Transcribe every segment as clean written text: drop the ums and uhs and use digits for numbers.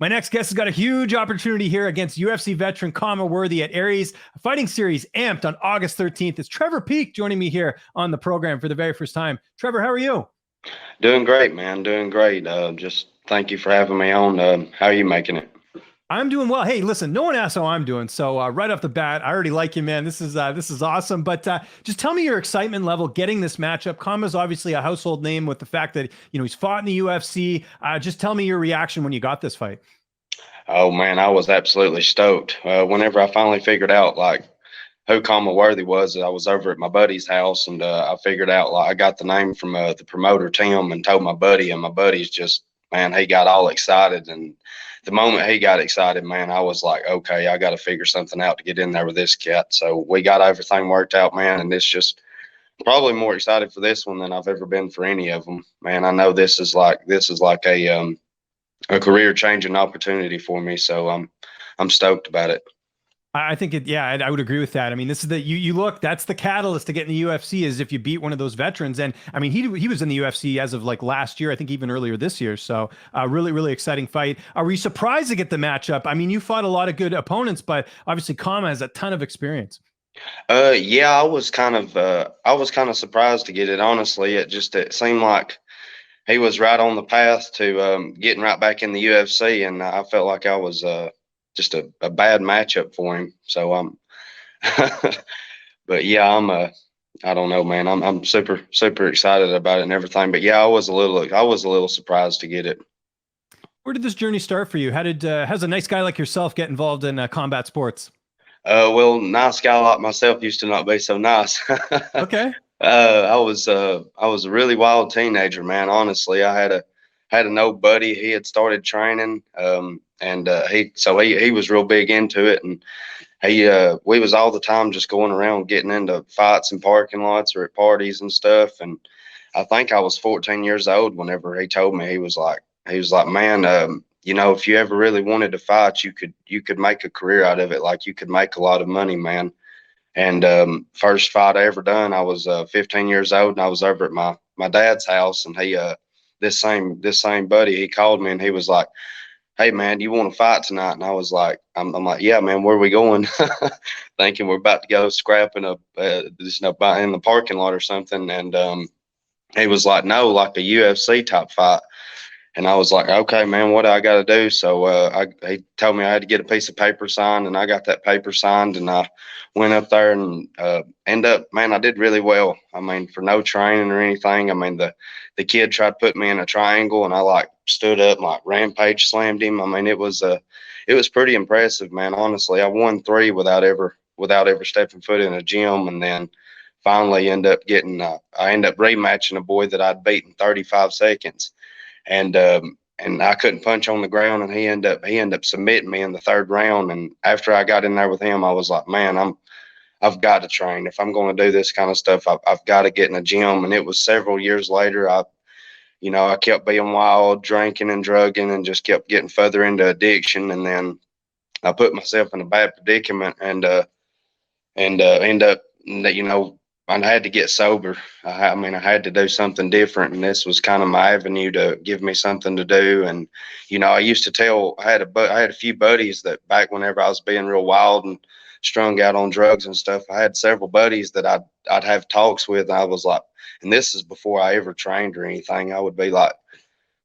My next guest has got a huge opportunity here against UFC veteran Khama Worthy at Aries Fighting Series Amped on August 13th. It's Trevor Peek joining me here on the program for the very first time. Trevor, how are you? Doing great, man. Doing great. Just thank you for having me on. How are you making it? I'm doing well. Hey, listen, no one asked how I'm doing, so right off the bat, I already like you, man. This is awesome. But just tell me your excitement level getting this matchup. Khama's obviously a household name with the fact that he's fought in the UFC. Just tell me your reaction when you got this fight. Oh man, I was absolutely stoked. Whenever I finally figured out like who Khama Worthy was, I was over at my buddy's house and I figured out like I got the name from the promoter Tim and told my buddy, and my buddy's just man, he got all excited. And the moment he got excited, man, I was like, okay, I got to figure something out to get in there with this cat. So we got everything worked out, man, and it's just probably more excited for this one than I've ever been for any of them, man. I know this is like a career changing opportunity for me, so I'm stoked about it. I think yeah, I would agree with that. I mean, this is you look, that's the catalyst to get in the UFC is if you beat one of those veterans. And I mean, he was in the UFC as of like last year, I think even earlier this year. So really, really exciting fight. Are we surprised to get the matchup? I mean, you fought a lot of good opponents, but obviously Khama has a ton of experience. Yeah, I was kind of surprised to get it. Honestly, it seemed like he was right on the path to getting right back in the UFC, and I felt like I was just a bad matchup for him. So but yeah, I don't know, man. I'm super excited about it and everything. But yeah, I was a little surprised to get it. Where did this journey start for you? How's a nice guy like yourself get involved in combat sports? Well, nice guy like myself used to not be so nice. Okay. I was a really wild teenager, man. Honestly, I had an old buddy. He had started training, and he was real big into it, and we was all the time just going around getting into fights in parking lots or at parties and stuff. And I think I was 14 years old whenever he told me. He was like, man, if you ever really wanted to fight, you could make a career out of it. Like you could make a lot of money, man. And first fight I ever done, I was 15 years old, and I was over at my dad's house, and this same buddy, he called me, and he was like, "Hey man, do you want to fight tonight?" And I was like, I'm like, "Yeah, man, where are we going?" Thinking we're about to go scrapping up, in the parking lot or something. And he was like, "No, like a UFC type fight." And I was like, okay, man, what do I got to do? So he told me I had to get a piece of paper signed, and I got that paper signed, and I went up there and end up, man, I did really well. I mean, for no training or anything. I mean, the kid tried to put me in a triangle, and I like stood up and like rampage slammed him. I mean, it was pretty impressive, man. Honestly, I won three without ever stepping foot in a gym, and then finally I end up rematching a boy that I'd beaten 35 seconds, and I couldn't punch on the ground, and he ended up submitting me in the third round. And after I got in there with him, I was like, man, I've got to train. If I'm going to do this kind of stuff, I've got to get in a gym. And it was several years later. I kept being wild, drinking and drugging, and just kept getting further into addiction. And then I put myself in a bad predicament, and end up, I had to get sober. I mean, I had to do something different, and this was kind of my avenue to give me something to do. And I used to tell, I had a few buddies that back whenever I was being real wild and strung out on drugs and stuff, I had several buddies that I'd have talks with. And I was like, and this is before I ever trained or anything. I would be like,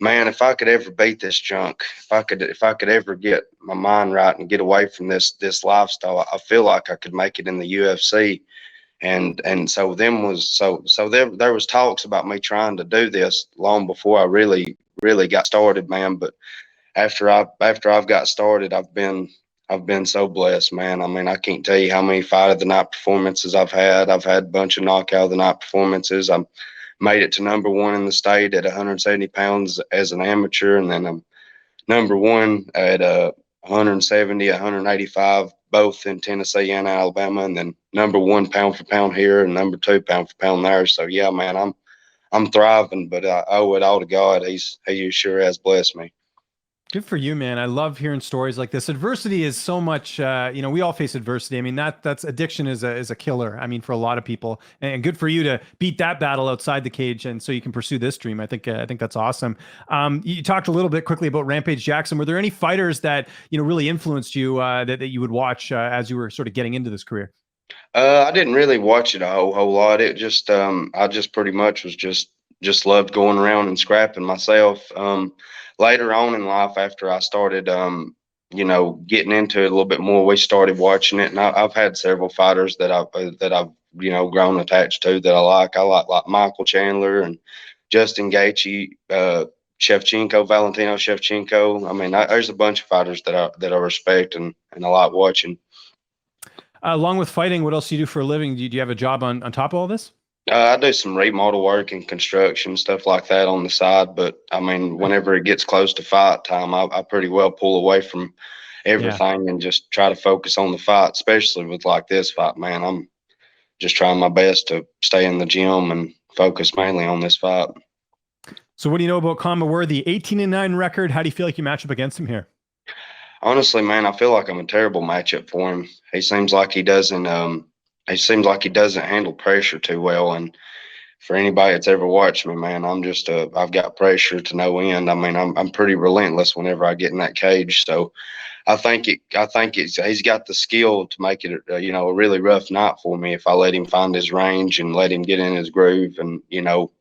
man, if I could ever beat this junk, if I could ever get my mind right and get away from this lifestyle, I feel like I could make it in the UFC. And so there was talks about me trying to do this long before I really got started, man. But after I've got started, I've been so blessed, man. I mean, I can't tell you how many fight of the night performances I've had. I've had a bunch of knockout of the night performances. I'm made it to number one in the state at 170 pounds as an amateur, and then I'm number one at 170, 185, both in Tennessee and Alabama, and then number one pound for pound here and number two pound for pound there. So yeah, man, I'm thriving, but I owe it all to God. He sure has blessed me. Good for you, man. I love hearing stories like this. Adversity is so much, we all face adversity. I mean, that's addiction is a killer. I mean, for a lot of people, and good for you to beat that battle outside the cage, and so you can pursue this dream. I think that's awesome. You talked a little bit quickly about Rampage Jackson. Were there any fighters that really influenced you that you would watch as you were sort of getting into this career? I didn't really watch it a whole lot. It just I just pretty much was just loved going around and scrapping myself. Later on in life, after I started getting into it a little bit more, we started watching it, and I've had several fighters that I've grown attached to that I like. I like Michael Chandler and Justin Gaethje, Shevchenko, Valentino Shevchenko. I mean, there's a bunch of fighters that I respect and I like watching. Along with fighting, what else do you do for a living? Do you have a job on top of all this? I do some remodel work and construction stuff like that on the side, but I mean, whenever it gets close to fight time, I pretty well pull away from Yeah. everything and just try to focus on the fight, especially with like this fight, man. I'm just trying my best to stay in the gym and focus mainly on this fight. So what do you know about Khama Worthy? 18-9 record. How do you feel like you match up against him here? Honestly, man, I feel like I'm a terrible matchup for him. He seems like he doesn't handle pressure too well. And for anybody that's ever watched me, man, I've got pressure to no end. I mean, I'm pretty relentless whenever I get in that cage. So he's got the skill to make it, a really rough night for me if I let him find his range and let him get in his groove and,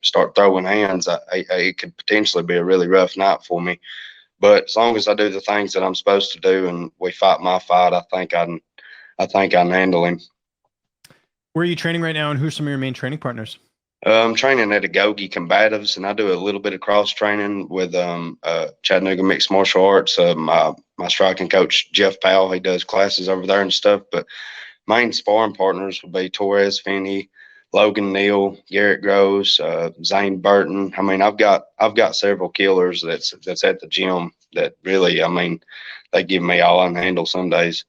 start throwing hands. It could potentially be a really rough night for me. But as long as I do the things that I'm supposed to do and we fight my fight, I think I can handle him. Where are you training right now, and who's some of your main training partners? I'm training at Agogi Combatives, and I do a little bit of cross training with Chattanooga Mixed Martial Arts. My striking coach Jeff Powell, he does classes over there and stuff. But main sparring partners would be Torres Finney, Logan Neal, Garrett Groves, Zane Burton. I mean, I've got several killers that's at the gym that really, I mean, they give me all I can handle some days.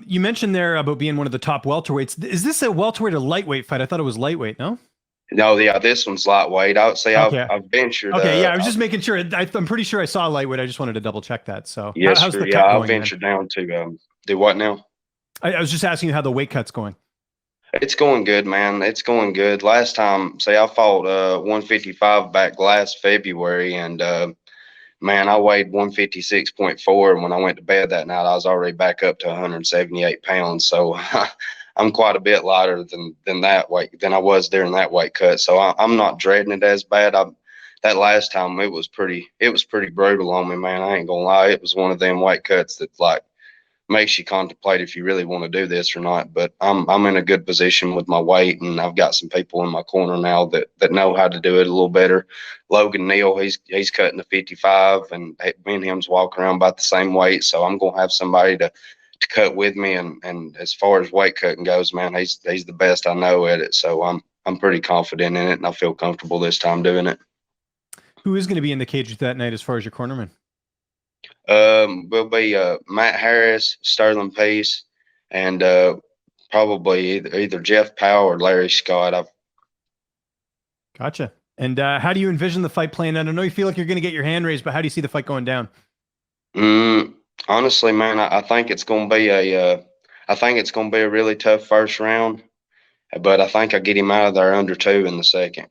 You mentioned there about being one of the top welterweights. Is this a welterweight or lightweight fight? I thought it was lightweight. No. No, yeah, this one's lightweight. I would say Okay. I've ventured. Okay. Yeah, I was just making sure. I'm pretty sure I saw lightweight. I just wanted to double check that. So Yes, how's sir. the Yeah, cut I going, man? ventured down to do what now? I was just asking you how the weight cut's going. It's going good, man. It's going good. Last time, say I fought 155 back last February, and man, I weighed 156.4. And when I went to bed that night, I was already back up to 178 pounds. So I'm quite a bit lighter than that weight than I was during that weight cut. So I'm not dreading it as bad. That last time it was pretty brutal on me, man. I ain't gonna lie. It was one of them weight cuts that like makes you contemplate if you really want to do this or not. But I'm in a good position with my weight, and I've got some people in my corner now that know how to do it a little better. Logan Neal, he's cutting the 55, and me and him's walking around about the same weight. So I'm gonna have somebody to cut with me. And as far as weight cutting goes, man, he's the best I know at it. So I'm pretty confident in it, and I feel comfortable this time doing it. Who is going to be in the cage that night as far as your cornerman? Will be Matt Harris, Sterling Peace, and probably either Jeff Powell or Larry Scott. Gotcha. And how do you envision the fight playing out? I know you feel like you're going to get your hand raised, but how do you see the fight going down? Honestly, man, I think it's going to be a really tough first round, but I think I get him out of there under 2 in the second.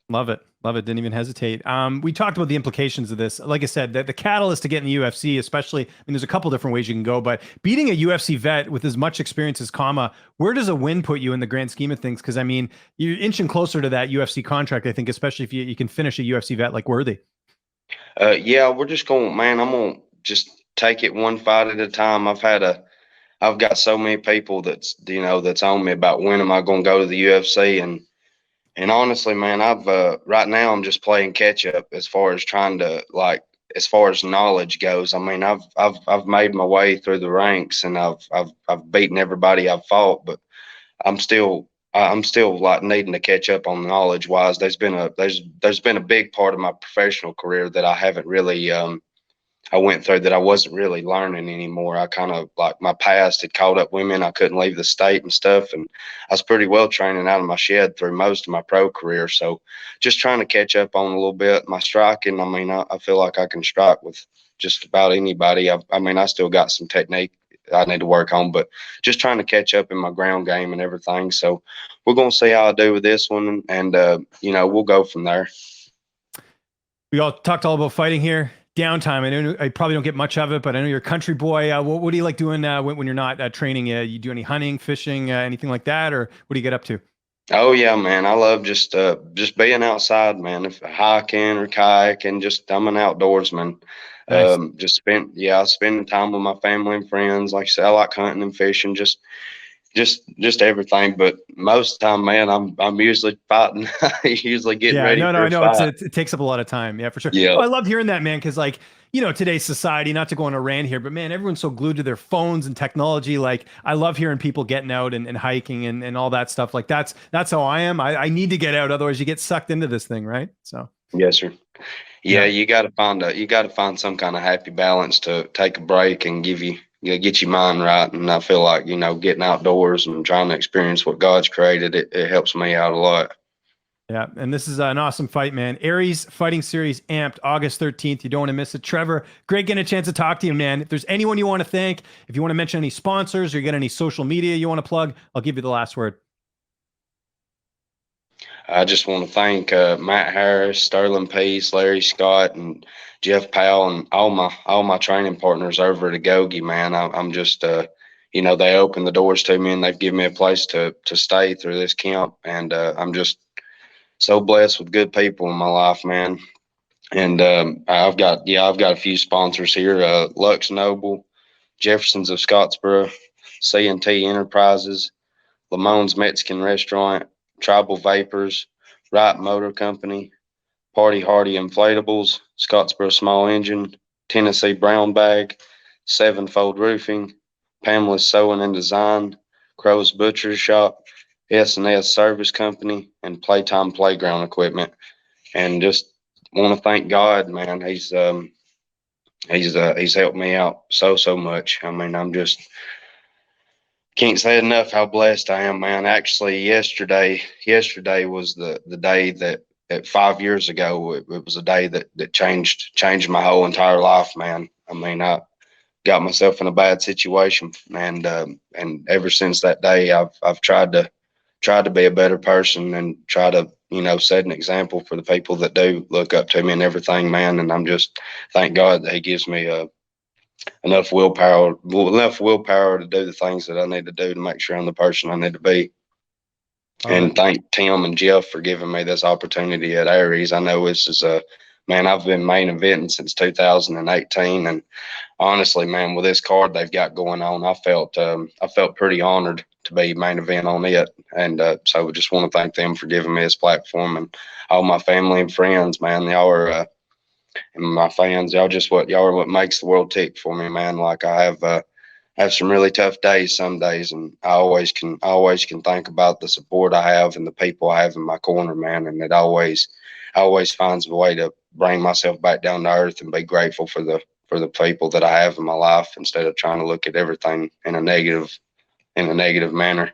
Love it. Love it. Didn't even hesitate. We talked about the implications of this. Like I said, the catalyst to get in the UFC, especially, I mean, there's a couple different ways you can go, but beating a UFC vet with as much experience as Khama, where does a win put you in the grand scheme of things? Because, I mean, you're inching closer to that UFC contract, I think, especially if you can finish a UFC vet like Worthy. Yeah, we're just going, man, I'm going to just take it one fight at a time. I've got so many people that's on me about when am I going to go to the UFC. And honestly, man, right now I'm just playing catch up as far as trying to as far as knowledge goes. I mean, I've made my way through the ranks, and I've beaten everybody I've fought, but I'm still like needing to catch up on knowledge wise. There's been a big part of my professional career that I I went through that I wasn't really learning anymore. I kind of like my past had caught up with me and I couldn't leave the state and stuff. And I was pretty well training out of my shed through most of my pro career. So just trying to catch up on a little bit. My striking, I mean, I feel like I can strike with just about anybody. I mean, I still got some technique I need to work on, but just trying to catch up in my ground game and everything. So we're going to see how I do with this one. And, you know, we'll go from there. We all talked all about fighting here. Downtime. I know I probably don't get much of it, but I know you're a country boy. What do you like doing when you're not training? You do any hunting, fishing, anything like that, or what do you get up to? Oh yeah, man. I love just being outside, man. If hiking or kayaking, just I'm an outdoorsman. Nice. Spending time with my family and friends. Like I said, I like hunting and fishing, just everything. But most of the time, man, I'm usually fighting. Usually getting Yeah, ready no, for I a know fight. it takes up a lot of time. Yeah, for sure. Yeah. Oh, I love hearing that, man, because like, today's society, not to go on a rant here, but man, everyone's so glued to their phones and technology. Like, I love hearing people getting out and hiking and all that stuff. Like that's how I am. I need to get out, otherwise you get sucked into this thing, right? So Yes, sir. Yeah, yeah. you got to find some kind of happy balance to take a break and get your mind right. And I feel like, getting outdoors and trying to experience what God's created, it helps me out a lot. Yeah, and this is an awesome fight, man. Aries Fighting Series Amped, August 13th. You don't want to miss it. Trevor, great getting a chance to talk to you, man. If there's anyone you want to thank, if you want to mention any sponsors or you got any social media you want to plug, I'll give you the last word. I just want to thank Matt Harris, Sterling Peace, Larry Scott, and Jeff Powell, and all my training partners over at Agogi. Man, I'm just they opened the doors to me and they've given me a place to stay through this camp, and I'm just so blessed with good people in my life, man. And I've got a few sponsors here: Lux Noble, Jefferson's of Scottsboro, C&T Enterprises, Lamone's Mexican Restaurant, Tribal Vapors, Wright Motor Company, Party Hardy Inflatables, Scottsboro Small Engine, Tennessee Brown Bag, Sevenfold Roofing, Pamela's Sewing and Design, Crow's Butcher Shop, S&S Service Company, and Playtime Playground Equipment. And just want to thank God, man. He's helped me out so much. I mean, I'm just can't say enough how blessed I am, man. Actually, yesterday was the day that 5 years ago, it was a day that changed my whole entire life, man. I mean, I got myself in a bad situation, and ever since that day, I've tried to be a better person and try to set an example for the people that do look up to me and everything, man. And I'm just thank God that He gives me enough willpower to do the things that I need to do to make sure I'm the person I need to be. Love it. And thank Tim and Jeff for giving me this opportunity at Aries. I know this is man, I've been main eventing since 2018, and honestly, man, with this card they've got going on, I felt pretty honored to be main event on it, and so I just want to thank them for giving me this platform, and all my family and friends, man. Y'all are and my fans, y'all are what makes the world tick for me, man. Like I have some really tough days some days, and I always can think about the support I have and the people I have in my corner, man. And it always finds a way to bring myself back down to earth and be grateful for the people that I have in my life instead of trying to look at everything in a negative manner.